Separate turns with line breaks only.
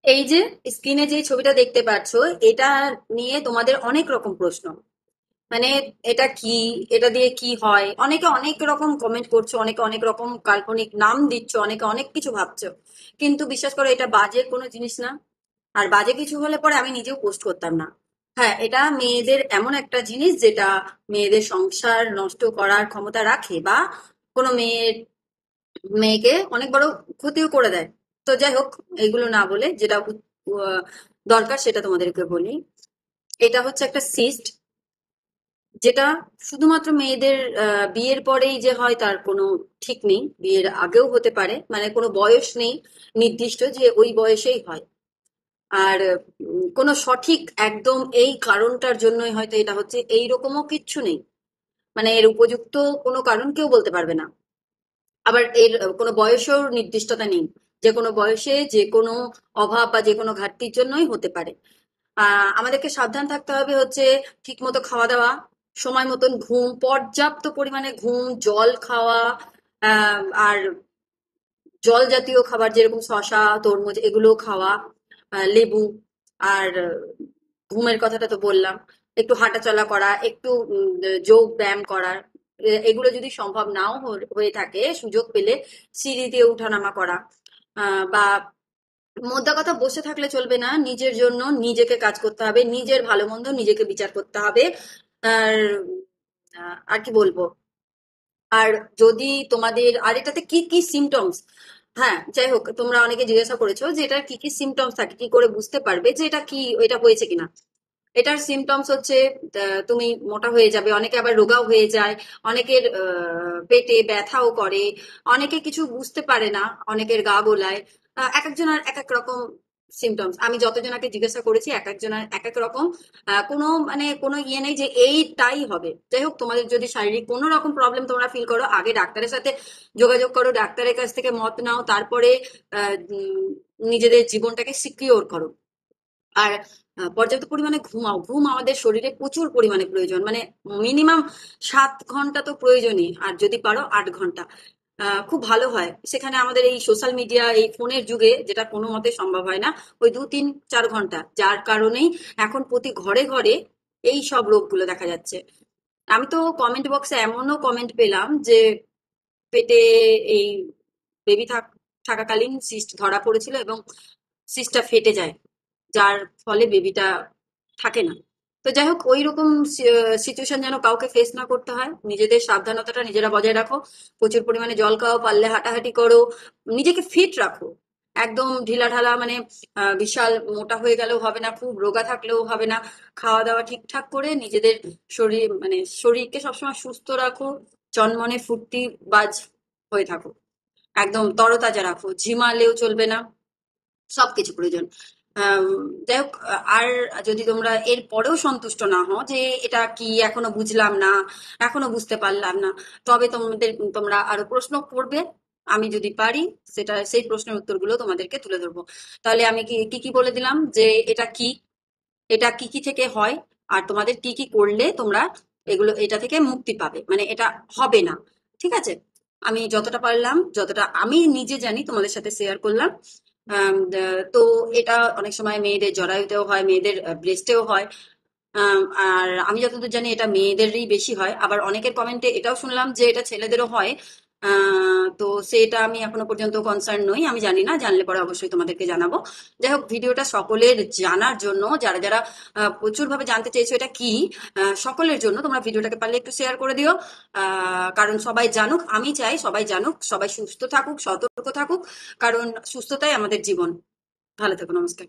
এই যে স্ক্রিনে যে ছবিটা দেখতে পাচ্ছ, এটা নিয়ে তোমাদের অনেক রকম প্রশ্ন। মানে এটা কি, এটা দিয়ে কি হয়, অনেকে অনেক রকম কমেন্ট করছো, অনেকে অনেক রকম কাল্পনিক নাম দিচ্ছ, অনেকে অনেক কিছু ভাবছো। কিন্তু বিশ্বাস করো, এটা বাজে কোনো জিনিস না। আর বাজে কিছু হলে পরে আমি নিজেও পোস্ট করতাম না। হ্যাঁ, এটা মেয়েদের এমন একটা জিনিস যেটা মেয়েদের সংসার নষ্ট করার ক্ষমতা রাখে, বা কোনো মেয়েকে অনেক বড় ক্ষতিও করে দেয়। তো যাই হোক, এইগুলো না বলে যেটা দরকার সেটা তোমাদেরকে বলি। এটা হচ্ছে একটা সিস্ট, যেটা শুধুমাত্র মেয়েদের বিয়ের পরেই যে হয় তার কোনো ঠিক নেই, বিয়ের আগেও হতে পারে, মানে কোনো বয়স নেই নির্দিষ্ট যে ওই বয়সেই হয়। আর কোনো সঠিক একদম এই কারণটার জন্যই হয়তো এটা হচ্ছে এইরকমও কিচ্ছু নেই। মানে এর উপযুক্ত কোনো কারণ কেউ বলতে পারবে না। আবার এর কোনো বয়সেও নির্দিষ্টতা নেই, যে কোনো বয়সে যে কোনো অভাব বা যে কোনো ঘাটতির জন্যই হতে পারে। আমাদেরকে সাবধান থাকতে হবে হচ্ছে ঠিক মতো খাওয়া দাওয়া, সময় মতন ঘুম, পর্যাপ্ত পরিমাণে ঘুম, জল খাওয়া, আর জল জাতীয় খাবার যেরকম শসা, তরমুজ এগুলো খাওয়া, লেবু। আর ঘুমের কথাটা তো বললাম। একটু হাঁটাচলা করা, একটু যোগ ব্যায়াম করা। এগুলো যদি সম্ভব নাও হয়ে থাকে, সুযোগ পেলে সিঁড়ি দিয়ে উঠানামা করা। বা মোদ্দা কথা, বসে থাকলে চলবে না, নিজের জন্য নিজেকে কাজ করতে হবে, নিজের ভালো মন্দ নিজেকে বিচার করতে হবে। আর আর কি বলবো। আর যদি তোমাদের আর এটাতে কি কি সিমটমস, হ্যাঁ যাই হোক, তোমরা অনেকে জিজ্ঞাসা করেছো যে এটার কি কি সিমটমস থাকে, কি করে বুঝতে পারবে যে এটা কি, এটা হয়েছে কিনা। এটার সিমটমস হচ্ছে তুমি মোটা হয়ে যাবে, অনেকে আবার রোগাও হয়ে যায়, অনেকের পেটে ব্যথাও করে, অনেকে কিছু বুঝতে পারে না, অনেকের গা গোলায়। এক একজনের এক এক রকম সিমটমস। আমি যতজনাকে জিজ্ঞাসা করেছি এক একজনের এক এক রকম। কোনো মানে কোনো ইয়ে নেই যে এইটাই হবে। যাই হোক, তোমাদের যদি শারীরিক কোনো রকম প্রবলেম তোমরা ফিল করো, আগে ডাক্তারের সাথে যোগাযোগ করো, ডাক্তারের কাছ থেকে মত নাও, তারপরে নিজেদের জীবনটাকে সিকিওর করো। আর পর্যাপ্ত পরিমাণে ঘুমাও। ঘুম আমাদের শরীরে প্রচুর পরিমাণে প্রয়োজন, মানে মিনিমাম 7 ঘন্টা তো প্রয়োজনই, আর যদি পারো 8 ঘন্টা খুব ভালো হয়। সেখানে আমাদের এই সোশ্যাল মিডিয়া, এই ফোনের যুগে যেটা কোনো মতে সম্ভব হয় না, ওই 2 3 4 ঘন্টা, যার কারণেই এখন প্রতি ঘরে ঘরে এই সব রোগগুলো দেখা যাচ্ছে। আমি তো কমেন্ট বক্সে এমনও কমেন্ট পেলাম যে পেটে এই বেবি থাকাকালীন সিস্ট ধরা পড়েছিল এবং সিস্টটা ফেটে যায়, যার ফলে বেবিটা থাকে না। তো যাই হোক, ওই রকম সিচুয়েশন যেন কাউকে ফেস না করতে হয়। নিজেদের সাবধানতাটা নিজেরা বজায় রাখো, প্রচুর পরিমাণে জল খাও, পারলে হাঁটাহাঁটি করো, নিজেকে ফিট রাখো। একদম ঢিলা ঢালা মানে বিশাল মোটা হয়ে গেলেও হবে না, খুব রোগা থাকলেও হবে না। খাওয়া দাওয়া ঠিকঠাক করে নিজেদের শরীর মানে শরীরকে সবসময় সুস্থ রাখো, চনমনে ফুর্তি বাজ হয়ে থাকো, একদম তরতাজা রাখো, ঝিমালেও চলবে না। সবকিছু প্রয়োজন। আম, যাই হোক, আর যদি তোমরা এর পরেও সন্তুষ্ট না হও যে এটা কি এখনো বুঝলাম না, এখনো বুঝতে পারলাম না, তবে তোমরা আরো প্রশ্ন করবে। আমি যদি পারি সেটা সেই প্রশ্নের উত্তরগুলো তোমাদেরকে তুলে ধরবো। তাহলে আমি কি কি কি বলে দিলাম যে এটা কি, এটা কি কি থেকে হয়, আর তোমাদের কি কি করলে তোমরা এগুলো এটা থেকে মুক্তি পাবে, মানে এটা হবে না। ঠিক আছে, আমি যতটা পারলাম, যতটা আমি নিজে জানি তোমাদের সাথে শেয়ার করলাম। তো এটা অনেক সময় মেয়েদের জরায়ুতেও হয়, মেয়েদের ব্রেস্টেও হয়। আর আমি যতদূর জানি এটা মেয়েদেরই বেশি হয়, আবার অনেকের কমেন্টে এটাও শুনলাম যে এটা ছেলেদেরও হয়। তো সেটা আমি এখনো পর্যন্ত কনসার্ন নই, আমি জানি না, জানলে পরে অবশ্যই তোমাদেরকে জানাবো। যাই হোক, ভিডিওটা সকলের জানার জন্য, যারা যারা প্রচুর ভাবে জানতে চেয়েছো এটা কি, সকলের জন্য তোমরা ভিডিওটাকে পারলে একটু শেয়ার করে দিও। কারণ সবাই জানুক, আমি চাই সবাই জানুক, সবাই সুস্থ থাকুক, সতর্ক থাকুক, কারণ সুস্থতাই আমাদের জীবন। ভালো থেকো, নমস্কার।